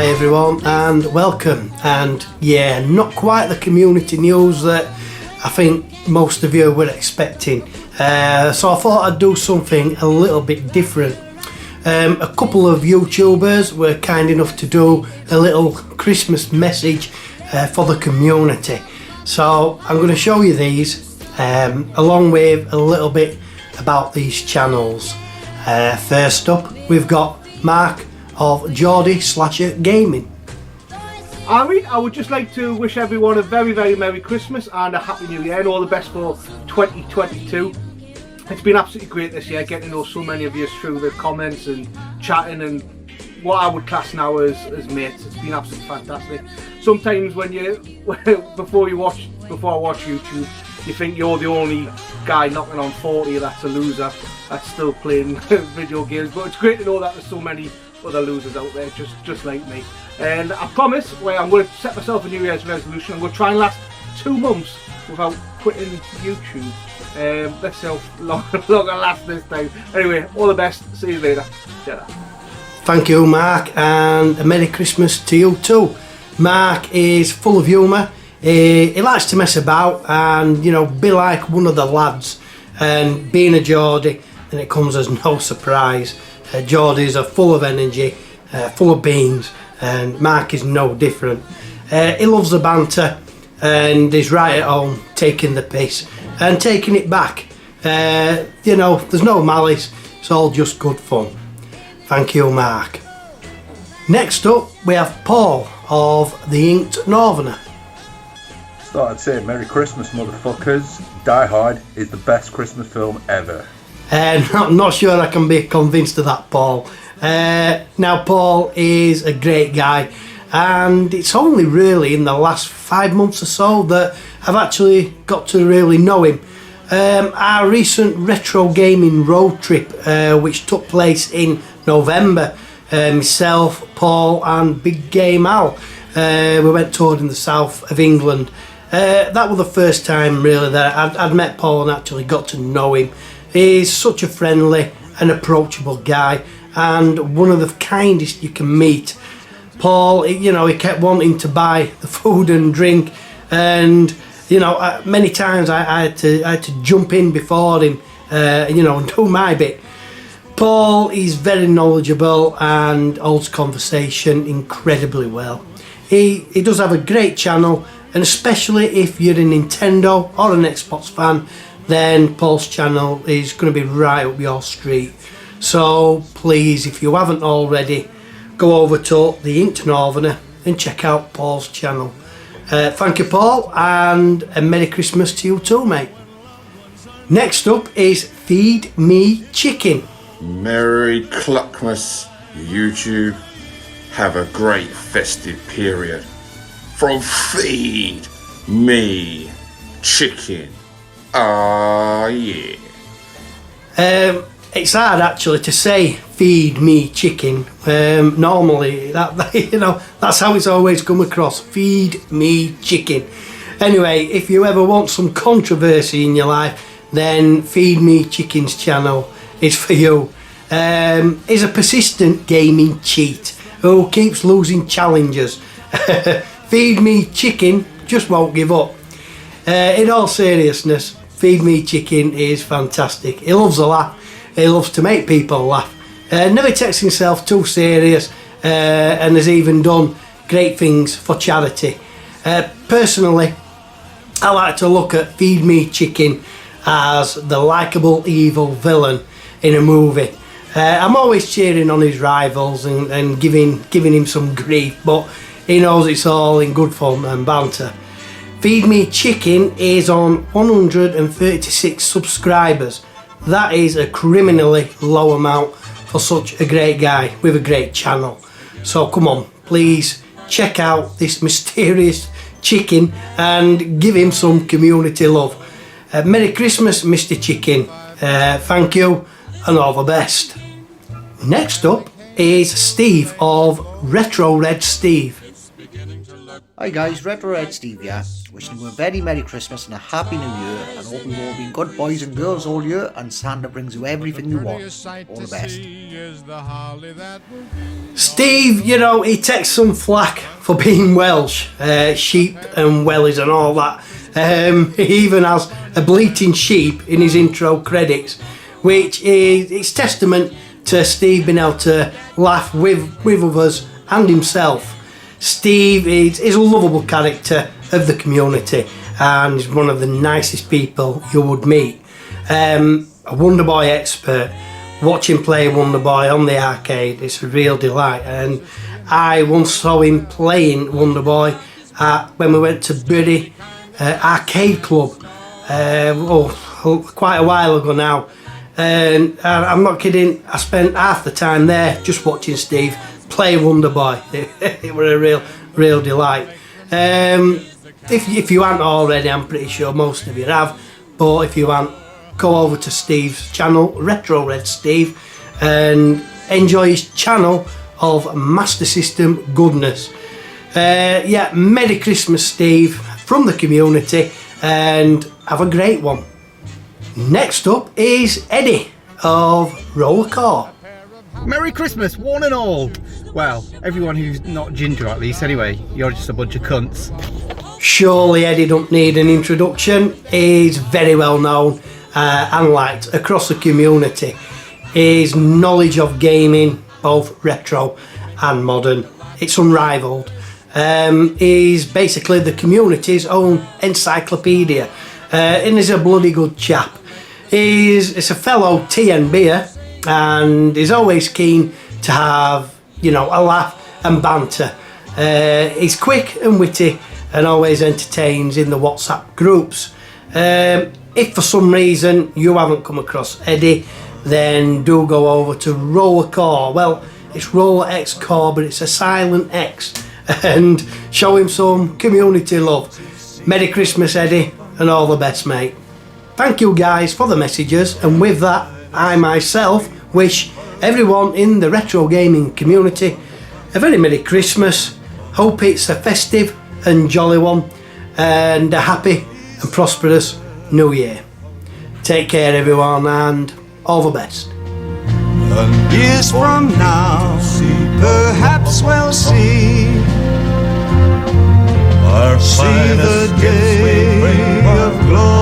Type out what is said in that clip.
Hi everyone and welcome, and yeah, not quite the community news that I think most of you were expecting, so I thought I'd do something a little bit different. A couple of YouTubers were kind enough to do a little Christmas message for the community, so I'm going to show you these along with a little bit about these channels. First up we've got Mark of Geordie Gaming. I would just like to wish everyone a very Merry Christmas and a Happy New Year and all the best for 2022. It's been absolutely great this year, getting to know so many of you through the comments and chatting and what I would class now as mates. It's been absolutely fantastic. Sometimes when before I watch YouTube, you think you're the only guy knocking on 40 that's a loser that's still playing video games, but it's great to know that there's so many other losers out there just like me. And I promise, I'm going to set myself a New Year's resolution. I'm going to try and last 2 months without quitting YouTube. Let's see how long I last this time. Anyway, all the best. See you later. Ta-ra. Thank you, Mark, and a Merry Christmas to you too. Mark is full of humour. He likes to mess about and, you know, be like one of the lads. And being a Geordie, then it comes as no surprise. Geordies are full of energy, full of beans, and Mark is no different. He loves the banter and is right at home taking the piss and taking it back. You know, there's no malice, it's all just good fun. Thank you, Mark. Next up we have Paul of the Inked Northerner. I'd say Merry Christmas, motherfuckers. Die Hard is the best Christmas film ever. I'm not sure I can be convinced of that, Paul. Now, Paul is a great guy, and it's only really in the last 5 months or so that I've actually got to really know him. Our recent retro gaming road trip, which took place in November, myself, Paul and Big Game Al, we went touring the south of England. That was the first time really that I'd met Paul and actually got to know him. He's such a friendly and approachable guy and one of the kindest you can meet. Paul, you know, he kept wanting to buy the food and drink, and you know, many times I had to jump in before him, you know, and do my bit. Paul is very knowledgeable and holds conversation incredibly well. He does have a great channel, and especially if you're a Nintendo or an Xbox fan, then Paul's channel is going to be right up your street. So please, if you haven't already, go over to the Inked Northerner and check out Paul's channel. Thank you, Paul, and a Merry Christmas to you too, mate. Next up is Feed Me Chicken. Merry Cluckmas, YouTube. Have a great festive period. From Feed Me Chicken. Ah, yeah. It's hard actually to say "feed me chicken." Normally, that you know, that's how it's always come across. Feed me chicken. Anyway, if you ever want some controversy in your life, then Feed Me Chicken's channel is for you. He's a persistent gaming cheat who keeps losing challenges. Feed Me Chicken just won't give up. In all seriousness, Feed Me Chicken is fantastic. He loves a laugh. He loves to make people laugh. Never takes himself too serious, and has even done great things for charity. Personally, I like to look at Feed Me Chicken as the likeable evil villain in a movie. I'm always cheering on his rivals and giving him some grief, but he knows it's all in good fun and banter. Feed Me Chicken is on 136 subscribers. That is a criminally low amount for such a great guy with a great channel. So come on, please check out this mysterious chicken and give him some community love. Merry Christmas, Mr. Chicken. Thank you and all the best. Next up is Steve of Retro Red Steve. Hi guys, Retro Red Steve here. wishing you a very Merry Christmas and a Happy New Year, and hope you've all been good boys and girls all year, and Santa brings you everything you want. All the best. Steve, you know, he takes some flack for being Welsh, sheep and wellies and all that. He even has a bleating sheep in his intro credits, which is it's testament to Steve being able to laugh with others and himself. Steve is a lovable character of the community and is one of the nicest people you would meet. A Wonder Boy expert. Watch him play Wonder Boy on the arcade, it's a real delight, and I once saw him playing Wonder Boy when we went to Bury Arcade Club quite a while ago now, and I'm not kidding, I spent half the time there just watching Steve play Wonder Boy. It was a real delight. If you haven't already, I'm pretty sure most of you have, but if you haven't, go over to Steve's channel, Retro Red Steve, and enjoy his channel of Master System goodness. Yeah, Merry Christmas, Steve, from the community, and have a great one. Next up is Eddie of Rollerxcore. Merry Christmas, one and all. Well, everyone who's not ginger at least anyway. You're just a bunch of cunts. Surely Eddie don't need an introduction. He's very well known and liked across the community. His knowledge of gaming, both retro and modern, it's unrivaled. He's basically the community's own encyclopedia, and he's a bloody good chap. He's a fellow tea and beer, and he's always keen to have, you know, a laugh and banter. He's quick and witty and always entertains in the WhatsApp groups. If for some reason you haven't come across Eddie, then do go over to Rollerxcore. Well, it's Rollerxcore, but it's a silent X, and show him some community love. Merry Christmas, Eddie, and all the best, mate. Thank you guys for the messages, and with that, I myself wish everyone in the retro gaming community a very Merry Christmas. Hope it's a festive and jolly one, and a happy and prosperous New Year. Take care, everyone, and all the best. And years from now, perhaps we'll see the day of glory.